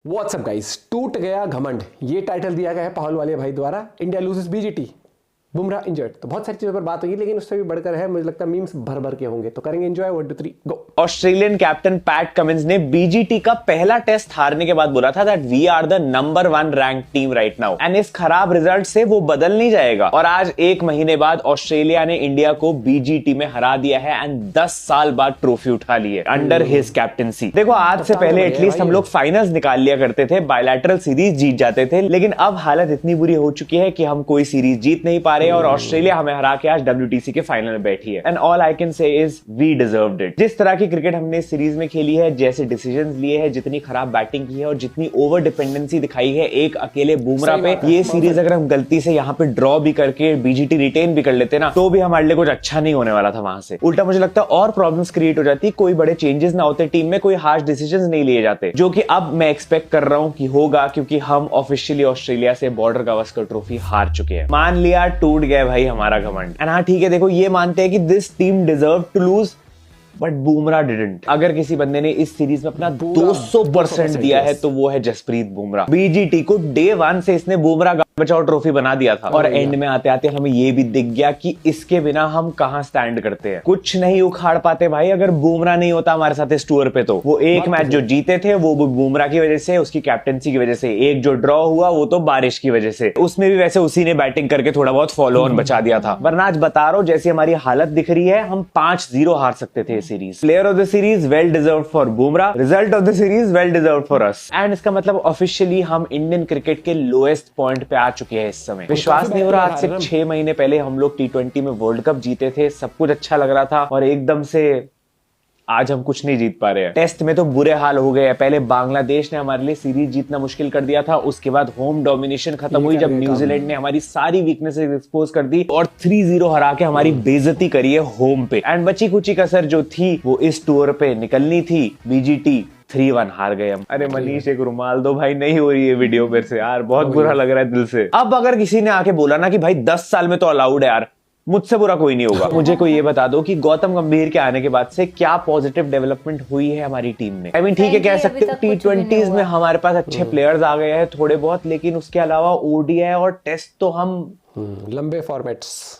WhatsApp guys, टूट गया घमंड, ये टाइटल दिया गया है पाहुल वाले भाई द्वारा। India loses BGT, Bumrah injured. तो बहुत सारी चीजों पर बात होगी, लेकिन उससे भी बढ़कर है, मुझे लगता है मीम्स भर भर के होंगे। तो करेंगे enjoy. 1 2 3 go. Australian captain Pat Cummins ने बीजीटी का पहला टेस्ट हारने के बाद बोला था that we are the number 1 rank team right now and इस खराब रिजल्ट से वो बदल नहीं जाएगा। और आज 1 महीने बाद ऑस्ट्रेलिया ने इंडिया को बीजीटी में हरा दिया है एंड 10 साल बाद ट्रॉफी उठा ली है अंडर हिज कैप्टनसी। देखो, आज से पहले एटलीस्ट हम लोग फाइनल्स निकाल लिया करते थे, बायलैटरल सीरीज जीत जाते थे, लेकिन अब हालत इतनी बुरी हो चुकी है कि हम कोई सीरीज जीत नहीं पा रहे और ऑस्ट्रेलिया हमें हरा के आज WTC के फाइनल में बैठी है। And all I can say is we deserved it. जिस तरह की क्रिकेट हमने इस सीरीज में खेली है, जैसे डिसीजंस लिए हैं, जितनी खराब बैटिंग की है और जितनी ओवर डिपेंडेंसी दिखाई है एक अकेले बुमराह पे, ये सीरीज अगर हम गलती से यहाँ पे ड्रॉ भी करके बीजीटी रिटेन भी कर लेते ना, तो भी हमारे लिए कुछ अच्छा नहीं होने वाला था। वहां से उल्टा मुझे लगता है और प्रॉब्लम्स क्रिएट हो जाती, कोई बड़े चेंजेस ना होते टीम में, कोई हार्श डिसीजंस नहीं लिए जाते, जो कि अब मैं एक्सपेक्ट कर रहा हूं कि होगा, क्योंकि हम ऑफिशियली ऑस्ट्रेलिया से बॉर्डर गावस्कर ट्रॉफी हार चुके हैं। मान लिया टूट गया भाई हमारा घमंड। एंड हाँ ठीक है, देखो ये मानते हैं कि this team deserve to lose, but Bumrah didn't. अगर किसी बंदे ने इस सीरीज में अपना 200% दिया है तो वो है जसप्रीत बुमराह। बीजीटी को डे 1 से इसने बुमराह बचाओ ट्रॉफी बना दिया था और एंड में आते आते हमें ये भी दिख गया कि इसके बिना हम कहां स्टैंड करते हैं। कुछ नहीं उखाड़ पाते भाई अगर बुमराह नहीं होता हमारे साथ इस टूर पे। तो वो एक मैच जो जीते थे वो बुमराह की वजह से, उसकी कैप्टनसी की वजह से। एक जो ड्रॉ हुआ वो तो बारिश की वजह से, उसमें भी वैसे उसी ने बैटिंग करके थोड़ा बहुत फॉलो ऑन बचा दिया था। वरना आज बता रहा हूं, जैसी हमारी हालत दिख रही है, हम 5-0 हार सकते थे series. Player of the series well deserved for Bumrah, result of the series well deserved for us. And इसका मतलब ऑफिशियली हम इंडियन क्रिकेट के लोएस्ट पॉइंट पे आ चुके हैं इस समय। विश्वास नहीं हो रहा, आज से 6 महीने पहले हम लोग T20 में वर्ल्ड कप जीते थे, सब कुछ अच्छा लग रहा था, और एकदम से आज हम कुछ नहीं जीत पा रहे हैं। टेस्ट में तो बुरे हाल हो गए हैं। पहले बांग्लादेश ने हमारे लिए सीरीज जीतना मुश्किल कर दिया था, उसके बाद होम डोमिनेशन खत्म हुई जब न्यूजीलैंड ने हमारी सारी वीकनेसेस एक्सपोज कर दी और 3-0 हरा के हमारी बेइज्जती करी है होम पे। एंड बची कुची कसर जो थी वो इस टूर पे निकलनी थी। बीजीटी 3-1 हार गए हम। अरे मनीष एक रुमाल दो भाई, नहीं हो रही है वीडियो मेरे से यार, बहुत बुरा लग रहा है दिल से। अब अगर किसी ने आके बोला ना कि भाई 10 साल में तो अलाउड है यार, मुझसे बुरा कोई नहीं होगा। मुझे कोई ये बता दो कि गौतम गंभीर के आने के बाद से क्या पॉजिटिव डेवलपमेंट हुई है हमारी टीम में। आई मीन ठीक है, कह सकते हो T20s में हमारे पास अच्छे प्लेयर्स आ गए हैं थोड़े बहुत, लेकिन उसके अलावा ODI और टेस्ट तो हम लंबे फॉर्मेट्स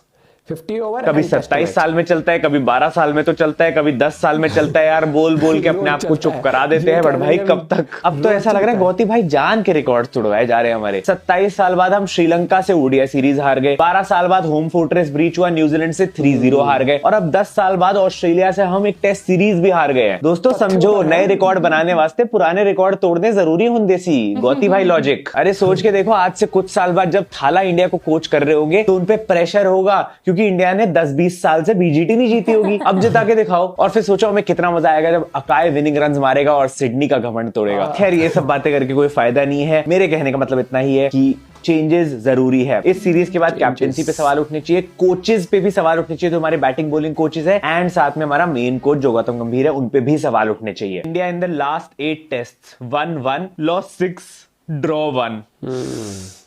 50 ओवर कभी 27 साल में चलता है, कभी 12 साल में तो चलता है, कभी 10 साल में चलता है यार। बोल बोल के अपने आप को चुप करा देते हैं, बट भाई कब तक। अब तो ऐसा लग रहा है गौती भाई जान के रिकॉर्ड तोड़वाए जा रहे हैं हमारे। 27 साल बाद हम श्रीलंका से ODI सीरीज हार गए, 12 साल बाद होम फोर्ट्रेस ब्रीच हुआ, न्यूजीलैंड से 3-0 हार गए, और अब 10 साल बाद ऑस्ट्रेलिया से हम एक टेस्ट सीरीज भी हार गए हैं। दोस्तों समझो, नए रिकॉर्ड बनाने वास्ते पुराने रिकॉर्ड तोड़ने जरूरी हों देसी गौती भाई लॉजिक। अरे सोच के देखो, आज से कुछ साल बाद जब थाला इंडिया को कोच कर रहे होंगे तो उनपे प्रेशर होगा, क्योंकि इंडिया ने 10-20 साल से बीजीटी नहीं जीती होगी। अब जिता के दिखाओ, और फिर सोचो हमें कितना मजा आएगा जब अकाय विनिंग रन्स मारेगा और सिडनी का घमंड तोड़ेगा। खैर ये सब बातें करके कोई फायदा नहीं है। मेरे कहने का मतलब इतना ही है कि चेंजेस जरूरी है। इस सीरीज के बाद कैप्टनसी पे सवाल उठने चाहिए, कोचेस पे भी सवाल उठने चाहिए, जो हमारे बैटिंग बॉलिंग कोचेस है, एंड साथ में हमारा मेन कोच जो गौतम गंभीर है, उन पे भी सवाल उठने चाहिए। India in the last 8 test 1-1 loss 6 draw 1।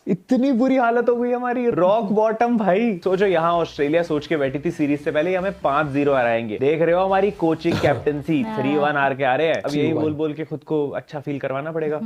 इतनी बुरी हालत हो गई हमारी, रॉक बॉटम भाई। सोचो यहाँ ऑस्ट्रेलिया सोच के बैठी थी सीरीज से पहले हमें 5-0 हराएंगे, देख रहे हो हमारी कोचिंग कैप्टनसी 3-1 हार के आ रहे हैं। अब यही बोल बोल के खुद को अच्छा फील करवाना पड़ेगा।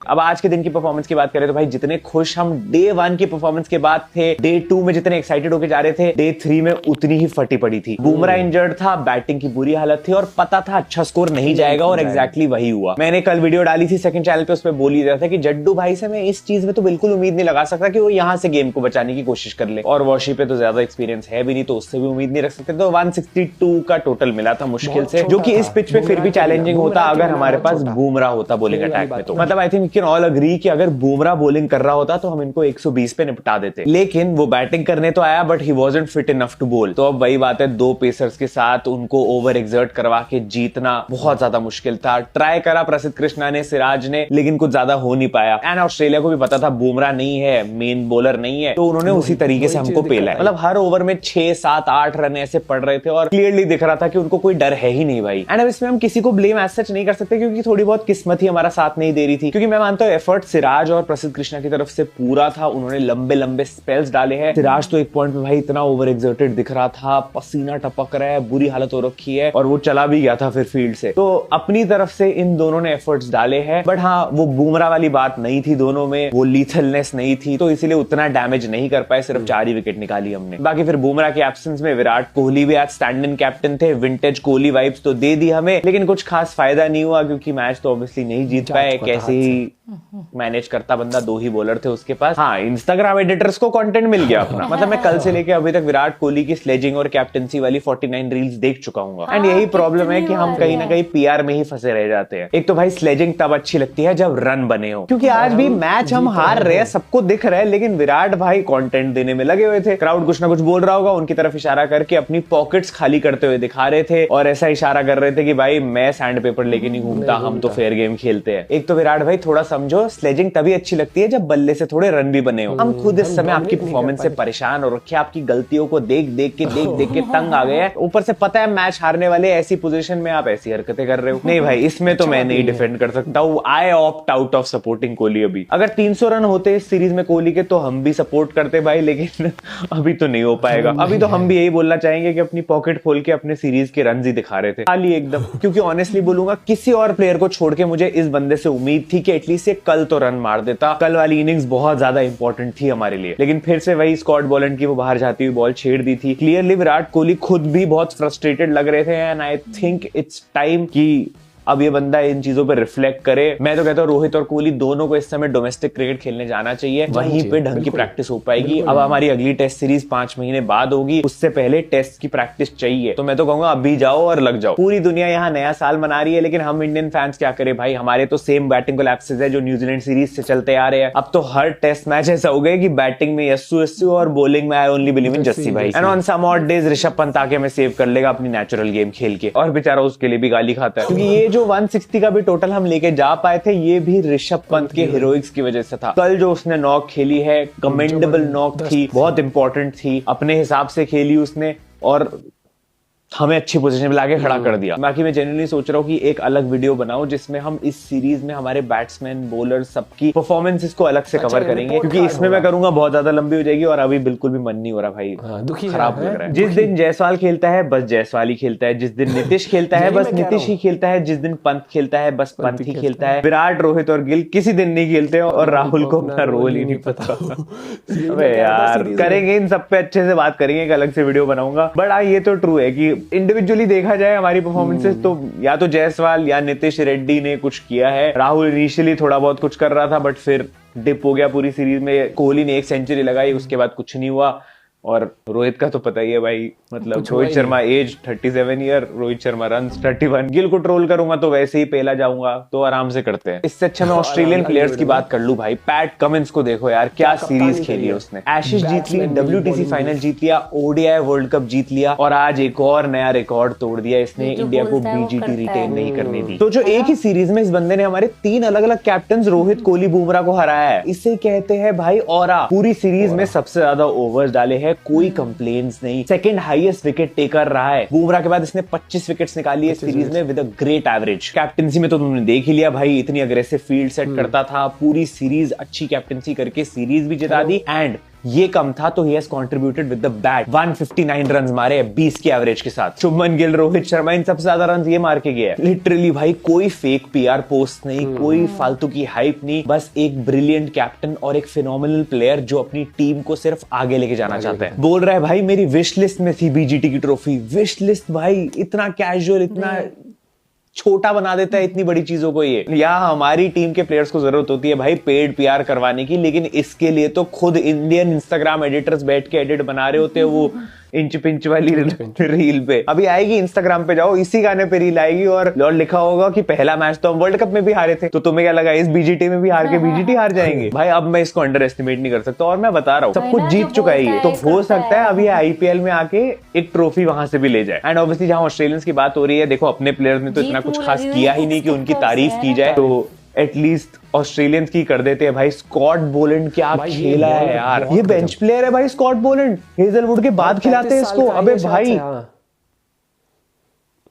अब आज के दिन की परफॉर्मेंस की बात करें तो भाई जितने खुश हम डे 1 की परफॉर्मेंस के बाद थे, डे 2 में जितने एक्साइटेड होके जा रहे थे, डे 3 में उतनी ही फटी पड़ी थी। बुमराह इंजर्ड था, बैटिंग की बुरी हालत थी, और पता था अच्छा स्कोर नहीं जाएगा, और एग्जैक्टली वही हुआ। मैंने कल वीडियो डाली थी सेकंड चैनल पे, उसमें बोल ही दिया था कि जड्डू भाई से मैं इस चीज में तो बिल्कुल उम्मीद नहीं लगा सकता कि वो यहाँ से गेम को बचाने की कोशिश कर ले, और वॉशी पे तो ज्यादा एक्सपीरियंस है भी नहीं, तो उससे भी उम्मीद नहीं रख सकते। तो 162 का टोटल मिला था मुश्किल से, जो कि इस पिच पे फिर भी चैलेंजिंग होता अगर हमारे पास बुमराह होता बॉलिंग अटैक में। तो मतलब I think we can all agree कि अगर बुमराह बॉलिंग कर रहा होता तो हम इनको 120 पे निपटा देते, लेकिन वो बैटिंग करने तो आया but he wasn't fit enough to bowl. तो अब वही बात है, 2 पेसर्स के साथ उनको ओवर एक्सर्ट करवा के जीतना बहुत ज्यादा मुश्किल था। ट्राई करा प्रसिद्ध कृष्णा ने, सिराज ने, लेकिन कुछ ज्यादा हो नहीं पाया। एंड ऑस्ट्रेलिया को भी पता था बुमराह नहीं है, मेन बॉलर नहीं है, तो उन्होंने उसी तरीके से हमको पेला है। मतलब हर ओवर में 6, 7, 8 रन ऐसे पड़ रहे थे, और क्लियरली दिख रहा था कि उनको कोई डर है ही नहीं भाई। एंड अब इसमें हम किसी को ब्लेम एज सच नहीं कर सकते, क्योंकि थोड़ी बहुत किस्मत ही हमारा साथ नहीं दे रही थी। क्योंकि मैं मानता हूँ एफर्ट सिराज और प्रसिद्ध कृष्णा की तरफ से पूरा था, उन्होंने लंबे लंबे स्पेल्स डाले हैं। सिराज तो एक पॉइंट में भाई इतना ओवर एक्सर्टेड दिख रहा था, पसीना टपक रहा है, बुरी हालत हो रखी है, और वो चला भी गया था फिर फील्ड से। तो अपनी तरफ से इन दोनों ने एफर्ट्स डाले हैं, बट हाँ वो बुमराह वाली बात नहीं थी दोनों में, वो लीथलनेस नहीं थी, तो इसीलिए उतना डैमेज नहीं कर पाए, सिर्फ 4 ही विकेट निकाली हमने। बाकी फिर बुमराह के एब्सेंस में विराट कोहली भी आज स्टैंड इन कैप्टन थे, विंटेज कोहली वाइब्स तो दे दी हमें, लेकिन कुछ खास फायदा नहीं हुआ क्योंकि मैच तो ऑब्वियसली नहीं जीत पाए। कैसे ही मैनेज करता बंदा, 2 ही बॉलर थे उसके पास। हाँ, इंस्टाग्राम एडिटर्स को कंटेंट मिल गया अपना। मतलब मैं कल से लेके अभी तक विराट कोहली की स्लेजिंग और कैप्टनसी वाली 49 रील्स देख चुका हूँ। एंड यही प्रॉब्लम है कि हम कहीं ना कहीं पीआर में ही फंसे रह जाते हैं। एक तो भाई स्लेजिंग तब अच्छी लगती है जब रन बने हो, क्योंकि आज भी मैच हम हार रहे हैं, सबको दिख रहा है, लेकिन विराट भाई कंटेंट देने में लगे हुए थे। क्राउड कुछ ना कुछ बोल रहा होगा, उनकी तरफ इशारा करके अपनी पॉकेट्स खाली करते हुए दिखा रहे थे और ऐसा इशारा कर रहे थे कि भाई मैं सैंड पेपर लेके नहीं घूमता, हम तो फेयर गेम खेलते हैं। एक तो विराट भाई थोड़ा समझो, स्लेजिंग तभी अच्छी लगती है जब बल्ले से थोड़े रन भी बने हो। हम खुद इस समय आपकी परफॉर्मेंस से परेशान हो रखे, आपकी गलतियों को देख देख के तंग आ गए हैं। ऊपर से पता है मैच हारने वाले, ऐसी पोजीशन में आप ऐसी हरकतें कर रहे हो। नहीं भाई, इसमें तो मैं नहीं डिफेंड कर सकता हूँ। आई opt out of supporting Kohli. अभी अगर 300 रन होते इस सीरीज में कोहली के तो हम भी सपोर्ट करते भाई, लेकिन अभी तो नहीं हो पाएगा। अभी तो हम भी यही बोलना चाहेंगे कि अपनी पॉकेट खोल के अपने सीरीज के रन ही दिखा रहे थे खाली एकदम। क्योंकि ऑनेस्टली बोलूंगा, किसी और प्लेयर को छोड़ के मुझे इस बंदे से उम्मीद थी कि एटलीस्ट ये कल तो रन मार देता। कल वाली इनिंग्स बहुत ज्यादा इंपॉर्टेंट थी हमारे लिए, लेकिन फिर से वही स्कॉट बोलैंड की वो बाहर जाती हुई बॉल छेड़ दी थी। क्लियरली विराट कोहली खुद भी बहुत फ्रस्ट्रेटेड लग रहे थे, and I think it's time कि अब ये बंदा इन चीजों पे रिफ्लेक्ट करे। मैं तो कहता हूँ रोहित और कोहली दोनों को इस समय डोमेस्टिक क्रिकेट खेलने जाना चाहिए, वहीं पे ढंग की प्रैक्टिस हो पाएगी। अब हमारी अगली टेस्ट सीरीज 5 महीने बाद होगी, उससे पहले टेस्ट की प्रैक्टिस चाहिए। तो मैं तो कहूंगा अभी जाओ और लग जाओ। पूरी दुनिया यहाँ नया साल मना रही है, लेकिन हम इंडियन फैंस क्या करें भाई, हमारे तो सेम बैटिंग कोलैप्सेस है जो न्यूजीलैंड सीरीज से चलते आ रहे हैं। अब तो हर टेस्ट मैच ऐसा हो गया कि बैटिंग में यस्सू और बॉलिंग में I only believe in Jassi भाई। And on some odd days Rishabh Pant आके हमें सेव कर लेगा अपनी नेचुरल गेम खेल के, और बेचारा उसके लिए भी गाली खाता है, क्योंकि ये जो 160 का भी टोटल हम लेके जा पाए थे, ये भी ऋषभ पंत के हीरोइक्स की वजह से था। कल जो उसने नॉक खेली है, कमेंडेबल नॉक थी, बहुत इंपॉर्टेंट थी, अपने हिसाब से खेली उसने और हमें अच्छी पोजीशन में लाके खड़ा कर दिया। बाकी मैं जेन्युइनली सोच रहा हूँ कि एक अलग वीडियो बनाऊं जिसमें हम इस सीरीज में हमारे बैट्समैन बॉलर सबकी परफॉर्मेंसेस को अलग से कवर करेंगे, क्योंकि इसमें मैं करूंगा बहुत ज्यादा लंबी हो जाएगी और अभी बिल्कुल भी मन नहीं हो रहा भाई, दुखी खराब लग रहा है। जिस दिन जायसवाल खेलता है बस जायसवाल ही खेलता है, जिस दिन नीतीश खेलता है बस नीतीश ही खेलता है, जिस दिन पंत खेलता है बस पंत ही खेलता है। विराट, रोहित और गिल किसी दिन नहीं खेलते और राहुल को अपना रोल ही नहीं पता। अबे यार, करेंगे इन सब पे अच्छे से बात करेंगे, एक अलग से वीडियो बनाऊंगा। बट हाँ, ये तो ट्रू है कि इंडिविजुअली देखा जाए हमारी परफॉर्मेंसेस तो या तो जायसवाल या नीतीश रेड्डी ने कुछ किया है। राहुल इनिशियली थोड़ा बहुत कुछ कर रहा था, बट फिर डिप हो गया पूरी सीरीज में। कोहली ने 1 सेंचुरी लगाई, उसके बाद कुछ नहीं हुआ। और रोहित का तो पता ही है भाई, मतलब Rohit Sharma age 37 year, Rohit Sharma runs 31। Gill को ट्रोल करूंगा तो वैसे ही पहला जाऊंगा, तो आराम से करते हैं। इससे अच्छा मैं ऑस्ट्रेलियन प्लेयर्स की बात कर लूं भाई। पैट कमिंस को देखो यार, क्या सीरीज खेली है उसने। एशेज जीत ली, WTC फाइनल जीत लिया, ODI वर्ल्ड कप जीत लिया, और आज एक और नया रिकॉर्ड तोड़ दिया इसने, इंडिया को BGT रिटेन नहीं करने दी। तो जो एक ही सीरीज में इस बंदे ने हमारे 3 अलग अलग कैप्टन रोहित, कोहली, बुमराह को हराया है, इसे कहते हैं भाई ऑरा। पूरी सीरीज में सबसे ज्यादा ओवर्स डाले हैं, कोई कंप्लेंट्स नहीं, सेकंड हाईएस्ट विकेट टेकर रहा है। बुमराह के बाद इसने 25 विकेट्स निकाली है सीरीज में with a great average. Captaincy में तो तुमने देख ही लिया भाई, इतनी अग्रेसिव फील्ड सेट करता था, पूरी सीरीज अच्छी कैप्टनसी करके सीरीज भी जिता दी। एंड ये कम था तो he has contributed with the bat, 159 runs मारे 20 की एवरेज के साथ। शुभमन गिल, रोहित शर्मा, इन सबसे ज्यादा रन्स ये मार के गया है। लिटरली भाई कोई फेक PR पोस्ट नहीं, कोई फालतू की हाइप नहीं, बस एक ब्रिलियंट कैप्टन और एक फिनोमिनल प्लेयर जो अपनी टीम को सिर्फ आगे लेके जाना चाहता है। बोल रहा है भाई मेरी विश लिस्ट में थी BGT की ट्रॉफी। विश लिस्ट भाई, इतना कैजुअल, इतना छोटा बना देता है इतनी बड़ी चीजों को ये। या हमारी टीम के प्लेयर्स को जरूरत होती है भाई पेड PR करवाने की, लेकिन इसके लिए तो खुद इंडियन इंस्टाग्राम एडिटर्स बैठ के एडिट बना रहे होते हैं वो इंच पिंच वाली रील पे। अभी आएगी, इंस्टाग्राम पे जाओ, इसी गाने पे रील आएगी और लिखा होगा कि पहला मैच तो हम वर्ल्ड कप में भी हारे थे, तो तुम्हें क्या लगा इस BGT में भी हार के BGT हार जाएंगे? भाई अब मैं इसको अंडर एस्टिमेट नहीं कर सकता, और मैं बता रहा हूँ सब कुछ जीत चुका है ये, तो हो सकता है अभी IPL में आके एक ट्रॉफी वहां से भी ले जाए। एंड ऑब्वियसली जहां ऑस्ट्रेलियंस की बात हो रही है, देखो अपने प्लेयर्स ने तो इतना कुछ खास किया ही नहीं कि उनकी तारीफ की जाए, तो एटलीस्ट ऑस्ट्रेलियंस की कर देते हैं भाई। स्कॉट बोलैंड क्या खेला है यार, ये बेंच प्लेयर है भाई स्कॉट बोलैंड, हेजलवुड के बाद खिलाते हैं इसको। अबे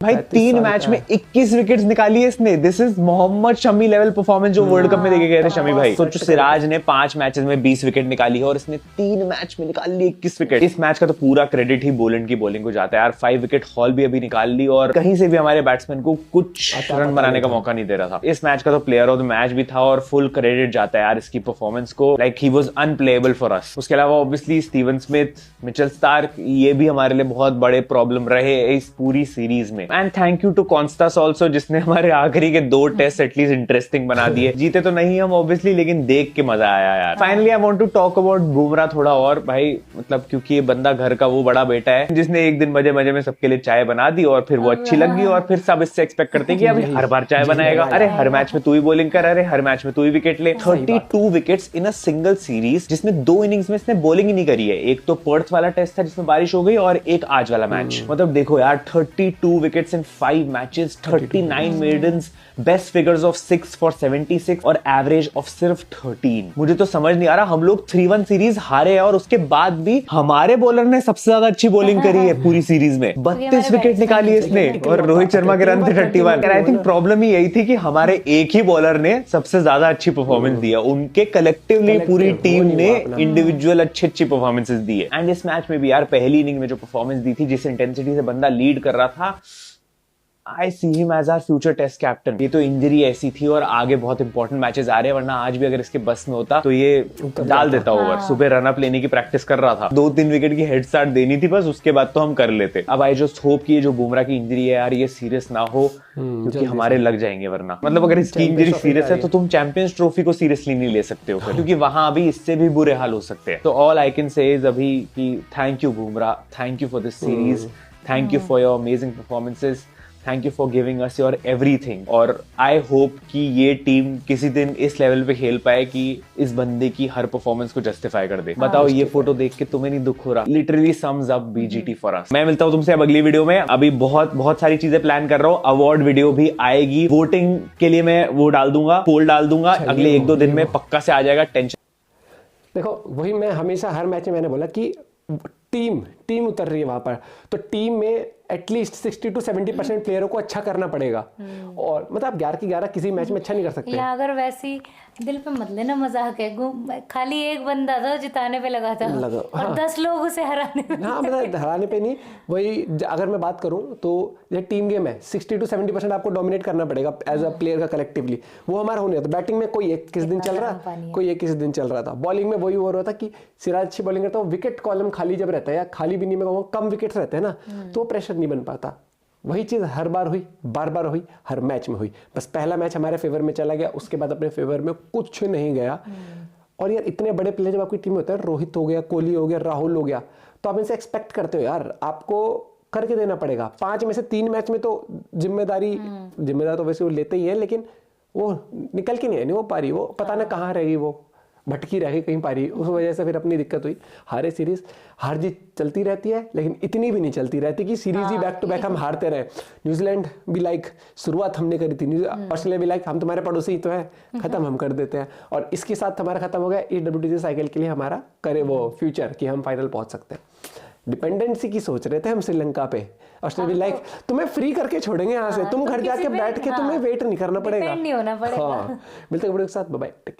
भाई भाई 3 मैच में 21 विकेट्स निकाली है इसने। This is Mohammed Shami level performance जो वर्ल्ड कप में देखे गए थे शमी भाई। सोचो सिराज ने 5 मैचेस में 20 विकेट निकाली है और इसने 3 मैच में निकाल ली 21 विकेट। इस मैच का तो पूरा क्रेडिट ही बोलैंड की बॉलिंग को जाता है यार। 5 विकेट हॉल भी अभी निकाल ली और कहीं से भी हमारे बैट्समैन को कुछ रन बनाने का मौका नहीं दे रहा था। इस मैच का तो प्लेयर ऑफ द मैच भी था और फुल क्रेडिट जाता है यार इसकी परफॉर्मेंस को। Like he was unplayable for us. उसके अलावा obviously Steven Smith, Mitchell Starc, ये भी हमारे लिए बहुत बड़े प्रॉब्लम रहे इस पूरी सीरीज में। And thank you to Konstas also जिसने हमारे आखिरी के 2 टेस्ट एटलीस्ट इंटरेस्टिंग बना दिए। जीते तो नहीं हम ऑब्वियसली, लेकिन देख के मजा आया यार। Finally I want to talk about Bumrah थोड़ा और भाई, मतलब क्योंकि ये बंदा घर का वो बड़ा बेटा है जिसने एक दिन मजे मजे में सबके लिए चाय बना दी और फिर वो अच्छी लगी और फिर सब इससे एक्सपेक्ट करते हैं कि अभी हर बार चाय बनाएगा, अरे हर मैच में तू ही बॉलिंग कर, अरे हर मैच में तू ही विकेट ले। 32 wickets in a single series, जिसमें 2 इनिंग्स में इसने बॉलिंग ही नहीं करी है। एक तो पर्थ वाला टेस्ट था जिसमें बारिश हो गई और एक आज वाला मैच। मतलब देखो यार 32 wickets in 5 matches, 39 maidens, best figures of 6 for 76 और एवरेज ऑफ सिर्फ 13। मुझे तो समझ नहीं आ रहा, हम लोग 3-1 सीरीज हारे हैं और उसके बाद भी हमारे बॉलर ने सबसे ज्यादा अच्छी बॉलिंग करी है पूरी सीरीज में। 32 विकेट निकाली है इसने और रोहित शर्मा के रन थे 31। आई थिंक प्रॉब्लम ही यही थी कि हमारे एक ही बॉलर ने सबसे ज्यादा अच्छी परफॉर्मेंस दी है। उनके कलेक्टिवली पूरी टीम ने इंडिविजुअल अच्छी परफॉर्मेंसेस दी है। एंड इस मैच में भी यार पहली इनिंग में जो परफॉर्मेंस दी थी, जिस इंटेंसिटी से बंदा लीड कर रहा था, I see him as our future test captain। ये तो इंजरी ऐसी थी और आगे बहुत इंपॉर्टेंट मैचेस आ रहे हैं, वरना आज भी अगर इसके बस में होता तो ये डाल देता ओवर। सुबह रन अप लेने की प्रैक्टिस कर रहा था, 2-3 विकेट की हेड स्टार्ट देनी थी बस, उसके बाद तो हम कर लेते। अब आई जस्ट होप कि ये जो बुमराह की इंजरी है यार ये सीरियस ना हो, क्योंकि हमारे लग जाएंगे वरना। मतलब अगर इसकी इंजरी सीरियस है तो तुम चैंपियंस ट्रॉफी को सीरियसली नहीं ले सकते हो, क्योंकि वहां अभी इससे भी बुरे हाल हो सकते हैं। तो all I can say is अभी कि thank you Bumrah, thank you for this series, thank you for your amazing performances, thank you for giving us your everything. और आई होप कि ये टीम किसी दिन इस लेवल पे खेल पाए कि इस बंदे की हर परफॉर्मेंस को जस्टिफाई कर दे। बताओ ये फोटो देख के तुम्हें नहीं दुख हो रहा? Literally sums up BGT for us. मैं मिलता हूं तुमसे अब अगली वीडियो में। अभी बहुत सारी चीजें प्लान कर रहा हूं, अवार्ड वीडियो भी आएगी, वोटिंग के लिए मैं वो डाल दूंगा, पोल डाल दूंगा, अगले 1-2 दिन में पक्का से आ जाएगा। टेंशन देखो, वही मैं हमेशा हर मैच में मैंने बोला कि टीम उतर रही है वहां पर, तो टीम में एटलीस्ट 60 to 70% प्लेयरों को अच्छा करना पड़ेगा। और मतलब आप 11 की 11 किसी मैच में अच्छा नहीं कर सकते। या अगर वैसी दिल पे मत लेना, मजाक है। खाली एक बंदा था जिताने पे लगा था और 10 लोग उसे हराने पे। हाँ मतलब हराने पे नहीं, वही अगर मैं बात करूं तो ये टीम गेम है, 60 to 70% आपको डोमिनेट करना पड़ेगा एज अ प्लेयर का कलेक्टिवली। वो हमारा होने था। बैटिंग में कोई एक किस दिन चल रहा, कोई एक किस दिन चल रहा था। बॉलिंग में वही हो रहा था कि सिराज अच्छी बॉलिंग करता है, विकेट कॉलम खाली जब रहता है, या खाली भी नहीं, मैं कहूँगा कम विकेट्स रहते हैं ना, तो प्रेशर नहीं बन पाता। वही चीज़ हर बार हुई, बार हुई, हर मैच में हुई। बस पहला मैच हमारे फेवर में चला गया, उसके बाद अपने फेवर में कुछ नहीं गया। और यार इतने बड़े प्लेयर जब आपकी टीम में होते हैं, रोहित हो गया, कोहली हो गया, राहुल हो गया, तो आप इनसे एक्सपेक्ट करते हो यार आपको करके देना पड़ेगा। 5 में से 3 मैच में तो जिम्मेदार तो वैसे वो लेते ही है, लेकिन वो निकल के नहीं हो पा रही, वो पता ना कहाँ रहेगी, वो भटकी रह गई कहीं पारी। उस वजह से फिर अपनी दिक्कत हुई। हारे सीरीज, हार जीत चलती रहती है, लेकिन इतनी भी नहीं चलती रहती कि सीरीज ही बैक टू बैक हम हारते रहे। न्यूजीलैंड भी लाइक शुरुआत हमने करी थी, ऑस्ट्रेलिया भी लाइक हम तुम्हारे पड़ोसी ही तो है, खत्म हम कर देते हैं। और इसके साथ हमारा खत्म हो गया इस WTC साइकिल के लिए हमारा करे वो फ्यूचर कि हम फाइनल पहुंच सकते हैं। डिपेंडेंसी की सोच रहे थे हम श्रीलंका पे। ऑस्ट्रेलिया लाइक तुम्हें फ्री करके छोड़ेंगे यहाँ से, तुम घर जाके बैठ के तुम्हें वेट नहीं करना पड़ेगा, नहीं होना पड़ेगा। हाँ, मिलते हैं वीडियो के साथ, बाय बाय।